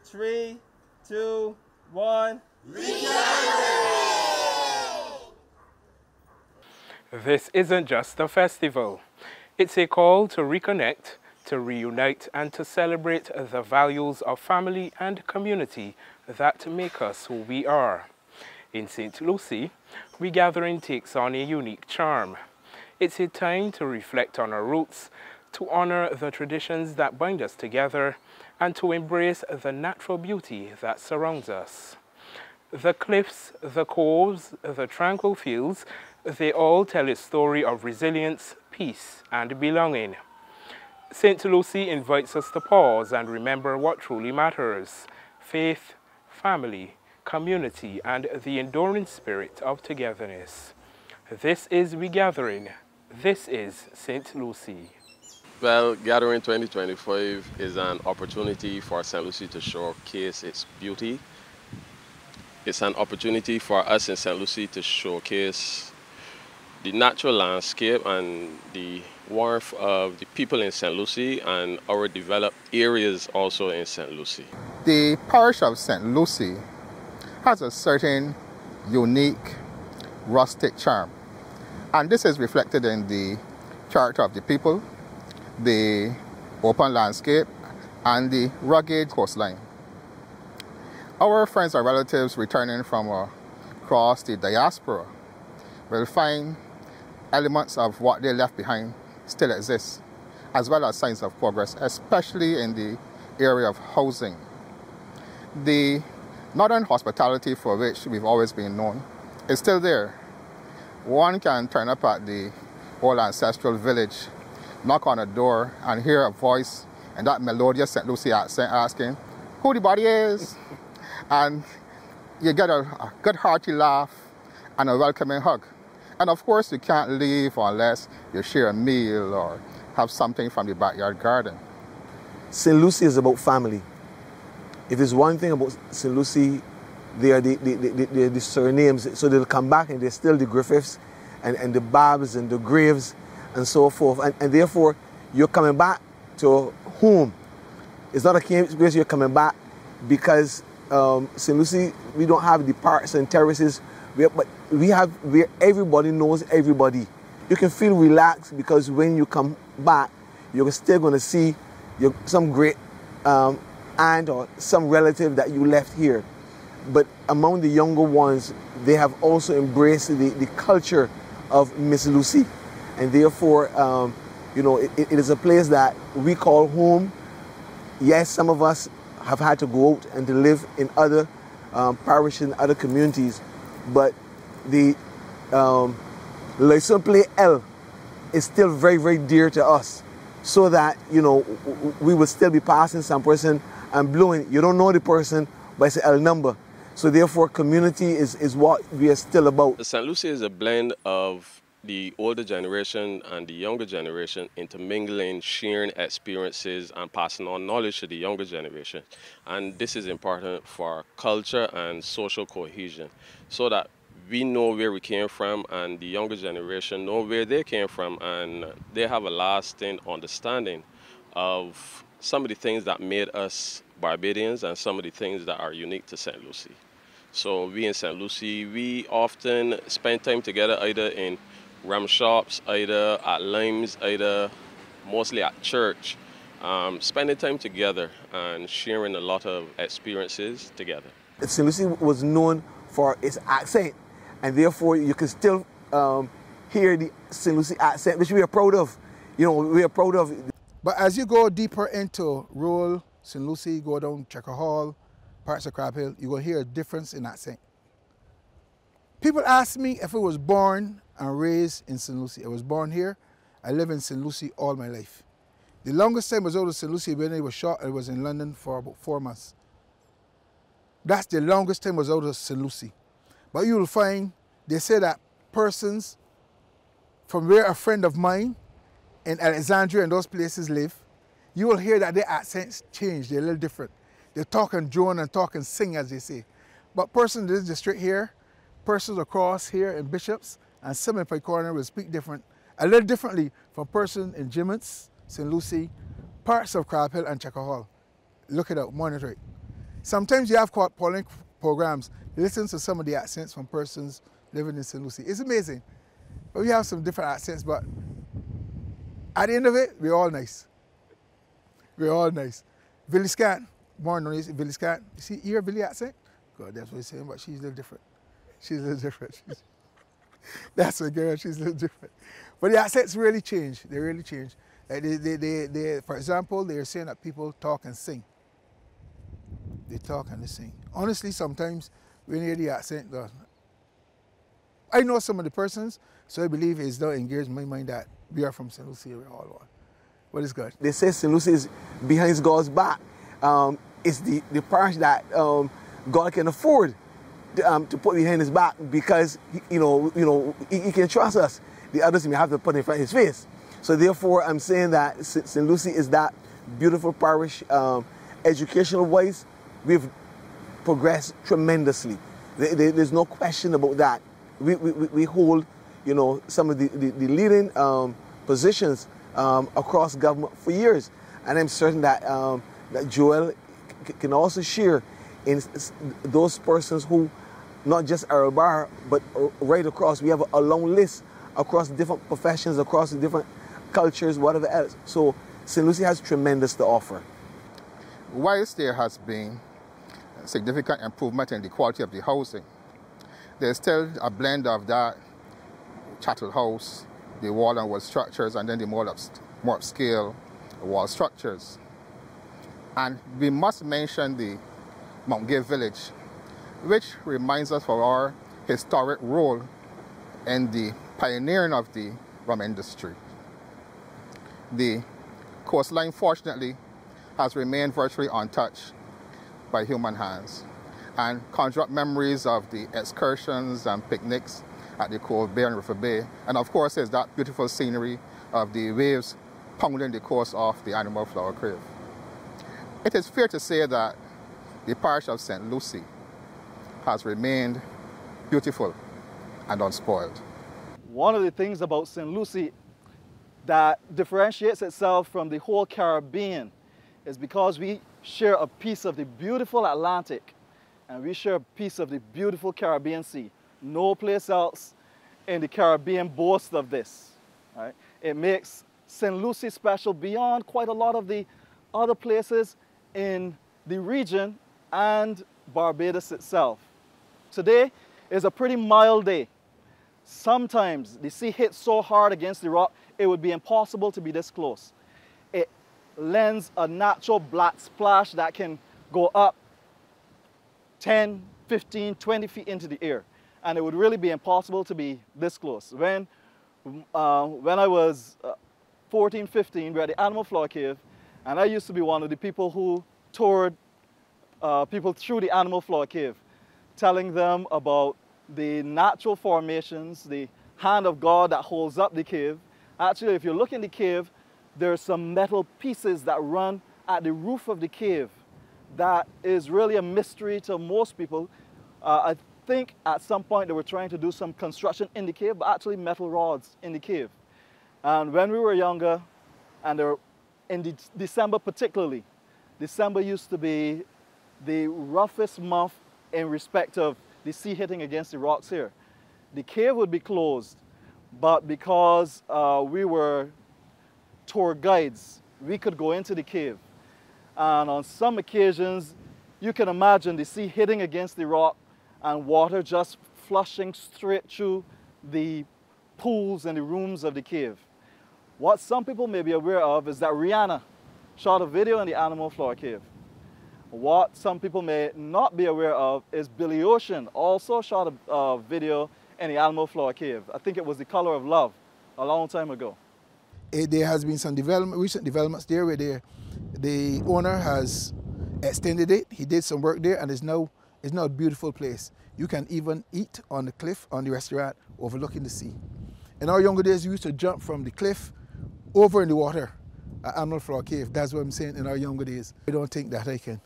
3, 2, 1. This isn't just a festival. It's a call to reconnect, to reunite, and to celebrate the values of family and community that make us who we are. In St. Lucie, Gatherin takes on a unique charm. It's a time to reflect on our roots, to honor the traditions that bind us together, and to embrace the natural beauty that surrounds us. The cliffs, the coves, the tranquil fields, they all tell a story of resilience, peace, and belonging. St. Lucie invites us to pause and remember what truly matters: faith, family, community, and the enduring spirit of togetherness. This is Gatherin. This is St. Lucie. Well, Gatherin 2025 is an opportunity for St. Lucie to showcase its beauty. It's an opportunity for us in St. Lucie to showcase the natural landscape and the warmth of the people in St. Lucie and our developed areas also in St. Lucie. The parish of St. Lucie has a certain unique rustic charm, and this is reflected in the character of the people, the open landscape, and the rugged coastline. Our friends and relatives returning from across the diaspora will find elements of what they left behind still exist, as well as signs of progress, especially in the area of housing. The northern hospitality for which we've always been known is still there. One can turn up at the old ancestral village, knock on a door, and hear a voice in that melodious St. Lucie accent asking who the body is. And you get a good hearty laugh and a welcoming hug. And of course, you can't leave unless you share a meal or have something from the backyard garden. St. Lucie is about family. If there's one thing about St. Lucie, they are the surnames. So they'll come back and they're still the Griffiths and the Babs and the Graves and so forth. And therefore, you're coming back to home. It's not a case you're coming back because St. Lucie, we don't have the parks and terraces, but we have where everybody knows everybody. You can feel relaxed because when you come back, you're still going to see some great aunt or some relative that you left here. But among the younger ones, they have also embraced the culture of Miss Lucie. And therefore, it is a place that we call home. Yes, some of us have had to go out and to live in other parishes, other communities, but the Le Simple L is still very, very dear to us, so that, we will still be passing some person and blowing. You don't know the person, but it's an L number. So therefore, community is what we are still about. St. Lucie is a blend of the older generation and the younger generation intermingling, sharing experiences and passing on knowledge to the younger generation. And this is important for culture and social cohesion, so that we know where we came from and the younger generation know where they came from, and they have a lasting understanding of some of the things that made us Barbadians and some of the things that are unique to St. Lucie. So we in St. Lucie, we often spend time together either in rum shops, either at limes, either mostly at church, spending time together and sharing a lot of experiences together. St. Lucie was known for its accent, and therefore you can still hear the St. Lucie accent, which we are proud of. We are proud of. But as you go deeper into rural St. Lucie, go down Checker Hall, parts of Crab Hill, you're going to hear a difference in accent. People ask me if I was born and raised in St. Lucie. I was born here. I live in St. Lucie all my life. The longest time I was out of St. Lucie when I was shot, I was in London for about 4 months. That's the longest time I was out of St. Lucie. But you will find, they say that persons from where a friend of mine in Alexandria and those places live, you will hear that their accents change, they're a little different. They talk and drone and talk and sing, as they say. But persons in this district here, persons across here in Bishops and Simon Pike Corner will speak different, a little differently from person in Jimmins, St. Lucie, parts of Crab Hill and Checker Hall. Look it up, monitor it. Sometimes you have polling programs. Listen to some of the accents from persons living in St. Lucie. It's amazing. But we have some different accents, but at the end of it, we're all nice. We're all nice. Billy Scott, born known as Billy Scott. You see, you hear Billy accent? God, that's what he's saying, but she's a little different. She's a little different. That's a girl, she's a little different. But the accents really change. They really change. Like they, for example, they're saying that people talk and sing. They talk and they sing. Honestly, sometimes when you hear the accent, I know some of the persons, so I believe it's not engaged in my mind that we are from St. Lucie, we're all one. But it's good. They say St. Lucie is behind God's back. It's the parish that God can afford to put behind his back because he can trust us. The others may have to put in front of his face. So therefore, I'm saying that St. Lucie is that beautiful parish. Educational wise, we've progressed tremendously. There's no question about that. We hold, some of the leading positions across government for years, and I'm certain that that Joel can also share in those persons who, not just Arab, but right across. We have a long list across different professions, across the different cultures, whatever else. So St. Lucie has tremendous to offer. Whilst there has been significant improvement in the quality of the housing, there's still a blend of that chattel house, the wall and wall structures, and then the more upscale wall structures. And we must mention the Mount Gay village, which reminds us of our historic role in the pioneering of the rum industry. The coastline, fortunately, has remained virtually untouched by human hands and conjure up memories of the excursions and picnics at the Cove Bay and River Bay. And of course, there's that beautiful scenery of the waves pounding the coast off the Animal Flower Cave. It is fair to say that the parish of St. Lucie has remained beautiful and unspoiled. One of the things about St. Lucie that differentiates itself from the whole Caribbean is because we share a piece of the beautiful Atlantic and we share a piece of the beautiful Caribbean Sea. No place else in the Caribbean boasts of this. Right? It makes St. Lucie special beyond quite a lot of the other places in the region and Barbados itself. Today is a pretty mild day. Sometimes the sea hits so hard against the rock, it would be impossible to be this close. It lends a natural black splash that can go up 10, 15, 20 feet into the air. And it would really be impossible to be this close. When I was 14, 15, we were at the Animal Flower Cave, and I used to be one of the people who toured people through the Animal Flower Cave, telling them about the natural formations, the hand of God that holds up the cave. Actually, if you look in the cave, there are some metal pieces that run at the roof of the cave. That is really a mystery to most people. I think at some point they were trying to do some construction in the cave, but actually metal rods in the cave. And when we were younger, and in December particularly, December used to be the roughest month in respect of the sea hitting against the rocks here. The cave would be closed, but because we were tour guides, we could go into the cave. And on some occasions, you can imagine the sea hitting against the rock and water just flushing straight through the pools and the rooms of the cave. What some people may be aware of is that Rihanna shot a video in the Animal Flower Cave. What some people may not be aware of is Billy Ocean also shot a video in the Animal Flower Cave. I think it was The Color of Love a long time ago. There has been some recent developments there where the owner has extended it. He did some work there and it's now a beautiful place. You can even eat on the cliff, on the restaurant, overlooking the sea. In our younger days, we used to jump from the cliff over in the water at Animal Flower Cave. That's what I'm saying, in our younger days. I don't think that I can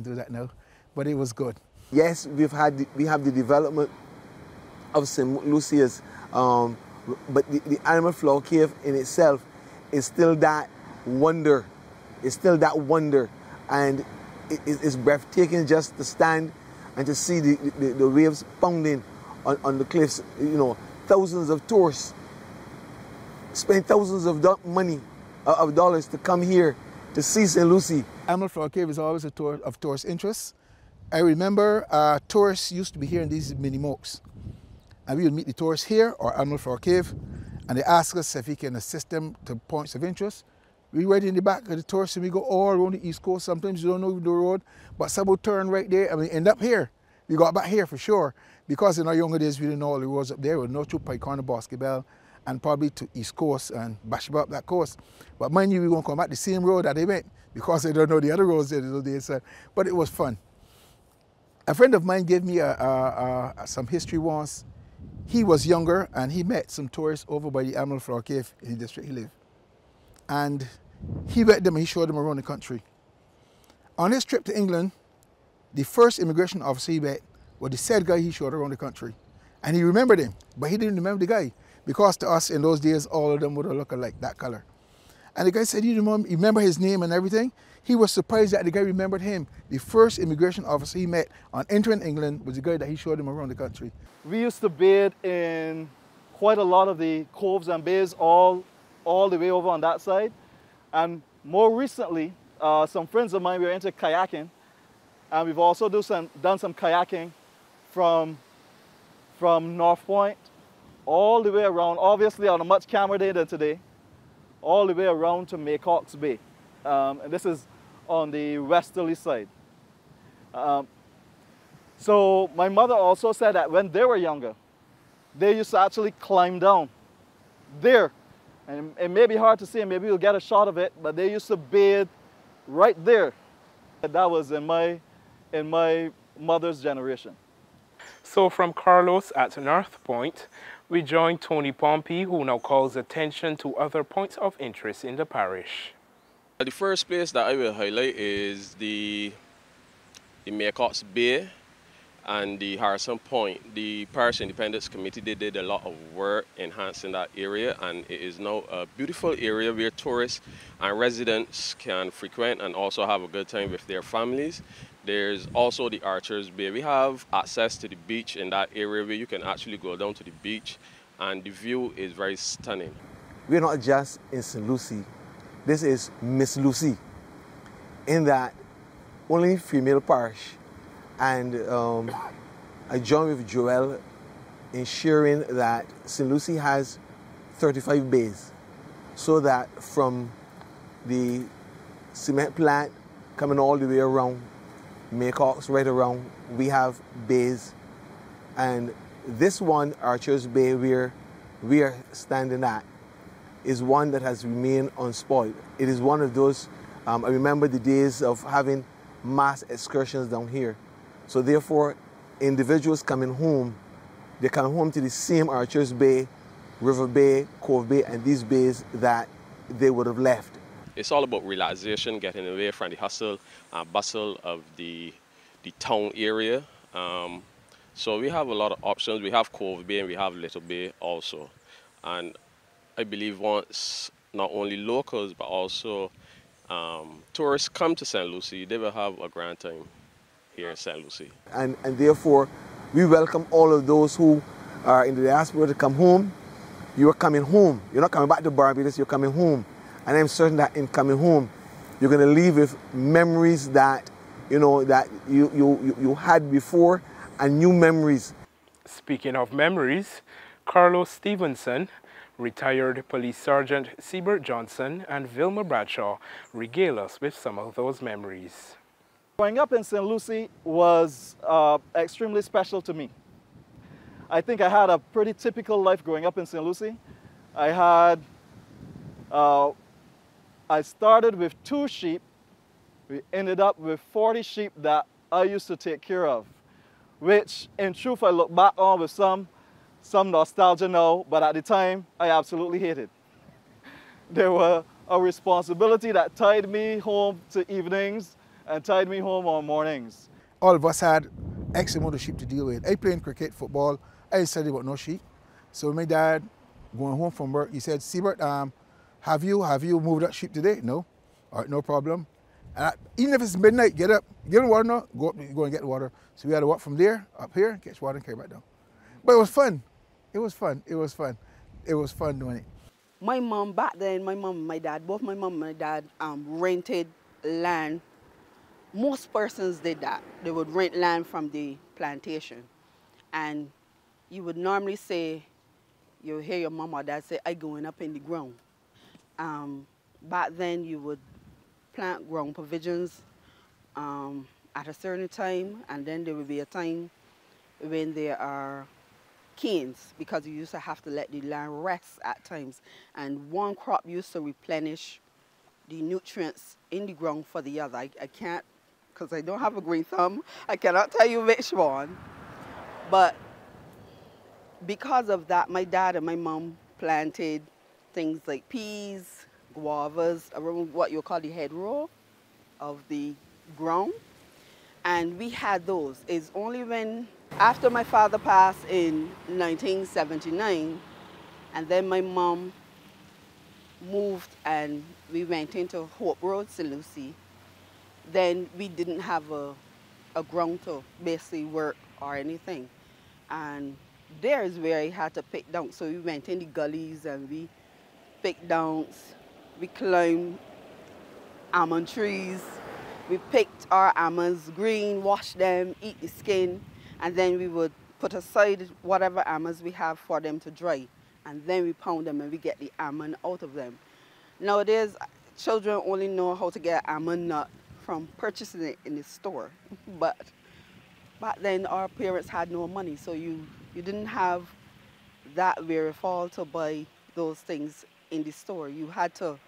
do that now, but it was good. Yes, we have the development of St. Lucie's, but the Animal Flower Cave in itself is still that wonder. It's still that wonder, and it's breathtaking just to stand and to see the waves pounding on the cliffs. You know, thousands of tourists spend thousands of dollars to come here to see St. Lucie. Admiral Flower Cave is always a tour of tourist interest. I remember tourists used to be here in these mini mokes, and we would meet the tourists here or Admiral Flower Cave, and they ask us if we can assist them to points of interest. We right in the back of the tourists and we go all around the East Coast. Sometimes you don't know the road, but some will turn right there and we end up here. We got back here for sure, because in our younger days we didn't know all the roads up there. We would know through Pycorn, Bosquebel, and probably to East Coast and Bashaba up that coast. But mind you, we're going to come back the same road that they went, because they don't know the other roads there those days. But it was fun. A friend of mine gave me some history once. He was younger and he met some tourists over by the Admiral Flower Cave in the district he lived. And he met them and he showed them around the country. On his trip to England, the first immigration officer he met was the said guy he showed around the country. And he remembered him, but he didn't remember the guy, because to us in those days, all of them would have looked like that color. And the guy said, you remember his name and everything? He was surprised that the guy remembered him. The first immigration officer he met on entering England was the guy that he showed him around the country. We used to bathe in quite a lot of the coves and bays all the way over on that side. And more recently, some friends of mine were into kayaking, and we've also done some kayaking from North Point all the way around, obviously on a much calmer day than today, all the way around to Maycox Bay. And this is on the westerly side. So my mother also said that when they were younger, they used to actually climb down there. And it may be hard to see, and maybe you'll get a shot of it, but they used to bathe right there. That was in my mother's generation. So from Carlos at North Point, we join Tony Pompey, who now calls attention to other points of interest in the parish. The first place that I will highlight is the Maycox Bay and the Harrison Point. The Parish Independence Committee, they did a lot of work enhancing that area, and it is now a beautiful area where tourists and residents can frequent and also have a good time with their families. There's also the Archers Bay. We have access to the beach in that area where you can actually go down to the beach, and the view is very stunning. We're not just in St. Lucie. This is Miss Lucie, in that only female parish. And I join with Joel in sharing that St. Lucie has 35 bays, so that from the cement plant coming all the way around, Maycox right around, we have bays. And this one, Archers Bay, where we are standing at, is one that has remained unspoiled. It is one of those, I remember the days of having mass excursions down here. So therefore, individuals coming home, they come home to the same Archers Bay, River Bay, Cove Bay, and these bays that they would have left. It's all about relaxation, getting away from the hustle and bustle of the town area. So we have a lot of options. We have Cove Bay and we have Little Bay also. And I believe once not only locals but also tourists come to St. Lucie, they will have a grand time here in St. Lucie. And therefore, we welcome all of those who are in the diaspora to come home. You are coming home. You're not coming back to Barbados, you're coming home. And I'm certain that in coming home, you're going to leave with memories that, you had before, and new memories. Speaking of memories, Carlos Stevenson, retired Police Sergeant Siebert Johnson, and Vilma Bradshaw regale us with some of those memories. Growing up in St. Lucie was extremely special to me. I think I had a pretty typical life growing up in St. Lucie. I started with 2 sheep. We ended up with 40 sheep that I used to take care of, which in truth I look back on with some nostalgia now, but at the time I absolutely hated. They were a responsibility that tied me home to evenings and tied me home on mornings. All of us had X amount of sheep to deal with. I played cricket, football. I didn't study about no sheep. So my dad, going home from work, he said, Siebert, have you moved that sheep today? No. All right, no problem. And even if it's midnight, get up, get in the water now, go up, go and get the water. So we had to walk from there, up here, catch water and carry back down. But it was fun. It was fun. It was fun. It was fun doing it. My mom, back then, my mom and my dad, both my mom and my dad rented land. Most persons did that. They would rent land from the plantation. And you would normally say, you hear your mom or dad say, I going up in the ground. Back then, you would plant ground provisions at a certain time, and then there would be a time when there are canes, because you used to have to let the land rest at times. And one crop used to replenish the nutrients in the ground for the other. I can't, because I don't have a green thumb, I cannot tell you which one. But because of that, my dad and my mom planted things like peas, guavas, around what you call the head row of the ground. And we had those. It's only when, after my father passed in 1979, and then my mom moved and we went into Hope Road, St. Lucie, then we didn't have a ground to basically work or anything. And there is where I had to pick down. So we went in the gullies and we picked downs. We climbed almond trees. We picked our almonds green, washed them, eat the skin, and then we would put aside whatever almonds we have for them to dry. And then we pound them and we get the almond out of them. Nowadays, children only know how to get an almond nut from purchasing it in the store. But back then, our parents had no money, so you didn't have that wherewithal to buy those things in the store. You had to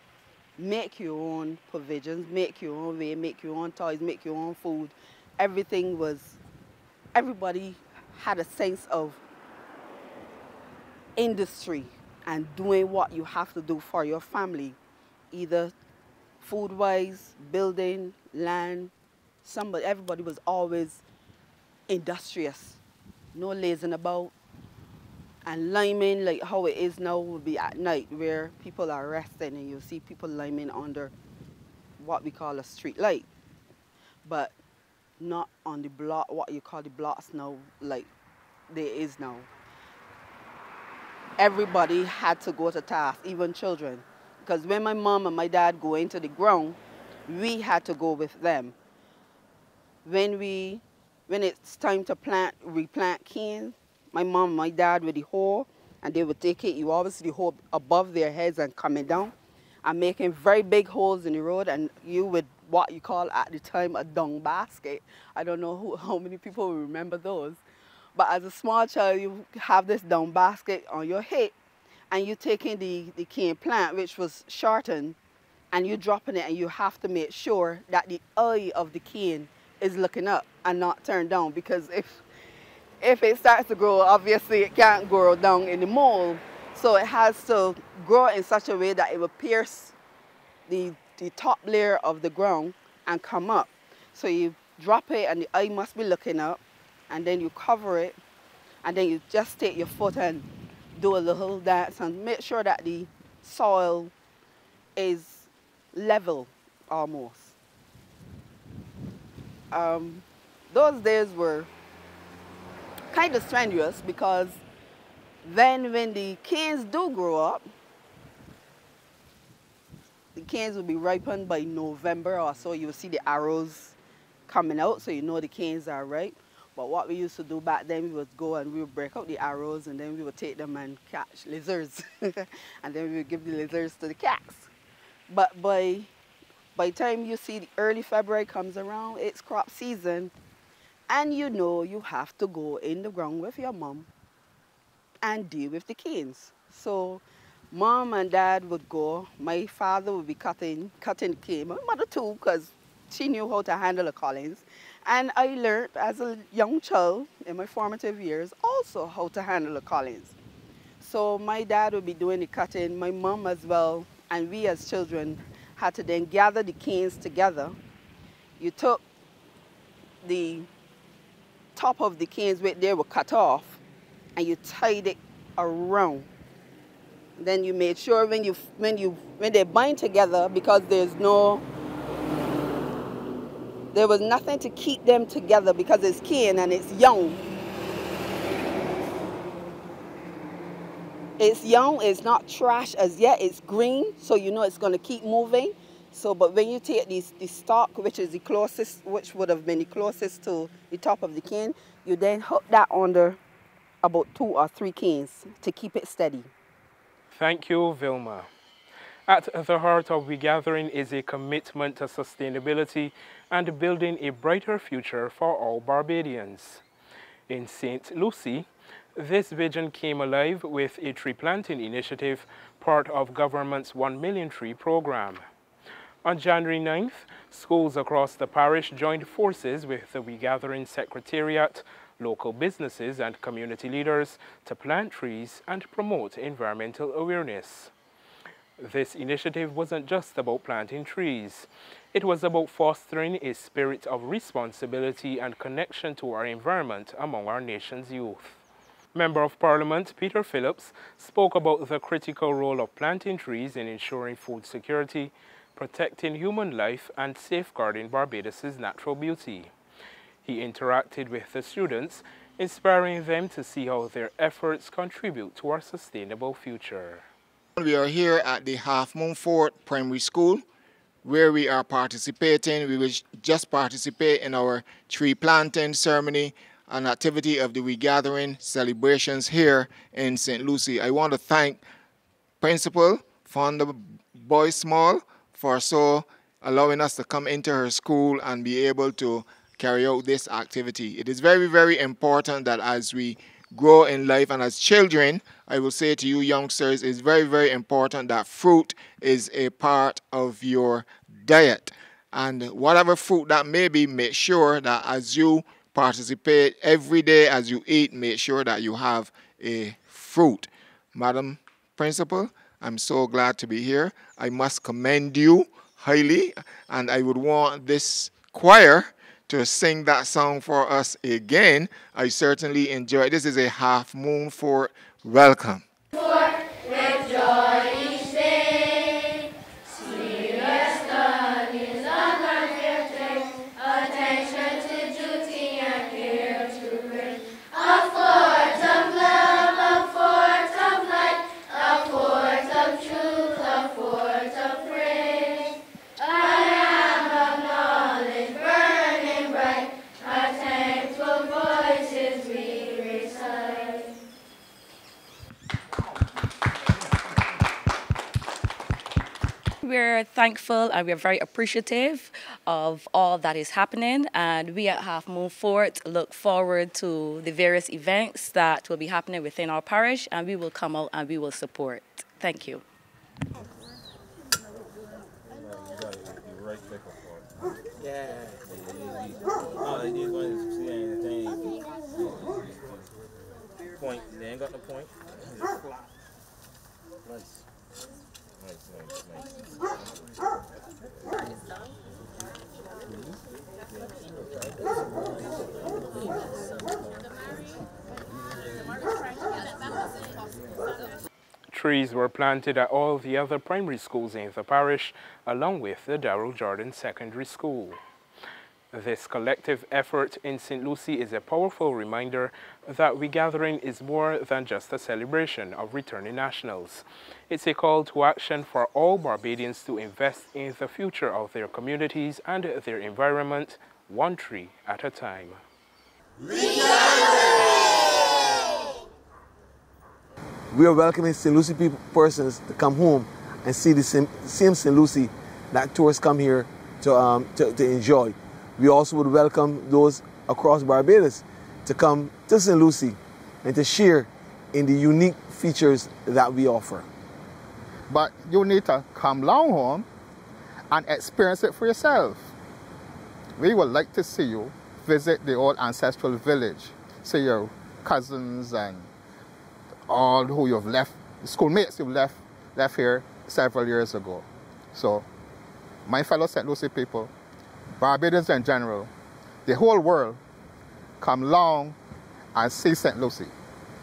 make your own provisions, make your own way, make your own toys, make your own food. Everybody had a sense of industry and doing what you have to do for your family, either food-wise, building, land. Everybody was always industrious, no lazing about. And liming, like how it is now, would be at night where people are resting and you'll see people liming under what we call a street light. But not on the block, what you call the blocks now, like there is now. Everybody had to go to task, even children. Because when my mom and my dad go into the ground, we had to go with them. When it's time to replant canes, my mom and my dad with the hoe, and they would take it, you always see the hoe above their heads and coming down, and making very big holes in the road, and you would, what you call at the time, a dung basket. I don't know how many people will remember those. But as a small child, you have this dung basket on your hip, and you're taking the cane plant, which was shortened, and you're dropping it, and you have to make sure that the eye of the cane is looking up and not turned down, because if it starts to grow, obviously it can't grow down in the mold. So it has to grow in such a way that it will pierce the top layer of the ground and come up. So you drop it and the eye must be looking up, and then you cover it, and then you just take your foot and do a little dance and make sure that the soil is level almost. Those days were kind of strenuous, because then when the canes do grow up, the canes will be ripened by November or so. You will see the arrows coming out, so you know the canes are ripe. But what we used to do back then, we would go and we would break out the arrows, and then we would take them and catch lizards. And then we would give the lizards to the cats. But by the time you see the early February comes around, it's crop season. And you know you have to go in the ground with your mom and deal with the canes. So mom and dad would go. My father would be cutting cane. My mother too, because she knew how to handle the collins. And I learned as a young child in my formative years also how to handle the collins. So my dad would be doing the cutting, my mom as well, and we as children had to then gather the canes together. You took the top of the canes where they were cut off, and you tied it around. Then you made sure when they bind together, because there's no There was nothing to keep them together because it's kin and it's young. It's young, it's not trash as yet, it's green, so you know it's going to keep moving. So, but when you take the stalk, which is the closest, which would have been the closest to the top of the cane, you then hook that under about 2 or 3 canes to keep it steady. Thank you, Vilma. At the heart of Gatherin is a commitment to sustainability and building a brighter future for all Barbadians. In St. Lucie, this vision came alive with a tree planting initiative, part of government's 1 million tree program. On January 9th, schools across the parish joined forces with the Gatherin Secretariat, local businesses and community leaders to plant trees and promote environmental awareness. This initiative wasn't just about planting trees. It was about fostering a spirit of responsibility and connection to our environment among our nation's youth. Member of Parliament Peter Phillips spoke about the critical role of planting trees in ensuring food security, protecting human life and safeguarding Barbados's natural beauty. He interacted with the students, inspiring them to see how their efforts contribute to our sustainable future. We are here at the Half Moon Fort Primary School, where we are participating. We will just participate in our tree planting ceremony, an activity of the Gatherin celebrations here in St. Lucie. I want to thank Principal Fonda Boy Small for allowing us to come into her school and be able to carry out this activity. It is very, very important that as we grow in life and as children, I will say to you youngsters, it's very, very important that fruit is a part of your diet. And whatever fruit that may be, make sure that as you participate every day, as you eat, make sure that you have a fruit. Madam Principal, I'm so glad to be here. I must commend you highly, and I would want this choir to sing that song for us again. I certainly enjoy it. This is a Half Moon Fort welcome. Fort with joy each day, serious studies uplifting, attention to duty and care to bring. A fort of love, a fort of light, a fort of truth, a fort of praise. A lamp of knowledge burning bright, our thankful voices we recite. We're thankful and we're very appreciative of all that is happening, and we at Half Moon Fort look forward to the various events that will be happening within our parish, and we will come out and we will support. Thank you. Yeah. Oh, they just want to see anything. Point. They ain't got no point. Just fly. Nice. Trees were planted at all the other primary schools in the parish, along with the Darrell Jordan Secondary School. This collective effort in St. Lucie is a powerful reminder that Gatherin is more than just a celebration of returning nationals. It's a call to action for all Barbadians to invest in the future of their communities and their environment, one tree at a time. We are welcoming St. Lucie persons to come home and see the same St. Lucie that tourists come here to enjoy. We also would welcome those across Barbados to come to St. Lucie and to share in the unique features that we offer. But you need to come along home and experience it for yourself. We would like to see you visit the old ancestral village, see your cousins and all who you've left, schoolmates you've left here several years ago. So, my fellow St. Lucie people, Barbadians in general, the whole world, come along and see St. Lucie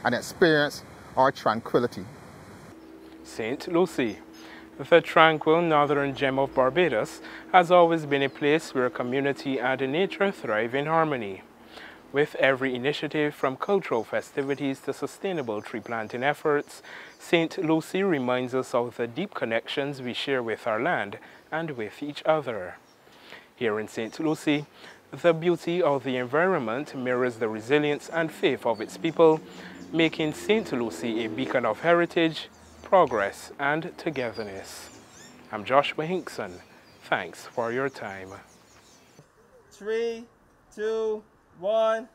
and experience our tranquility. St. Lucie. The tranquil northern gem of Barbados has always been a place where community and nature thrive in harmony. With every initiative from cultural festivities to sustainable tree planting efforts, St. Lucie reminds us of the deep connections we share with our land and with each other. Here in St. Lucie, the beauty of the environment mirrors the resilience and faith of its people, making St. Lucie a beacon of heritage, progress, and togetherness. I'm Joshua Hinkson. Thanks for your time. 3, 2, 1.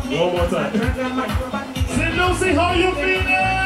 One more time. St. Lucie, how you feeling?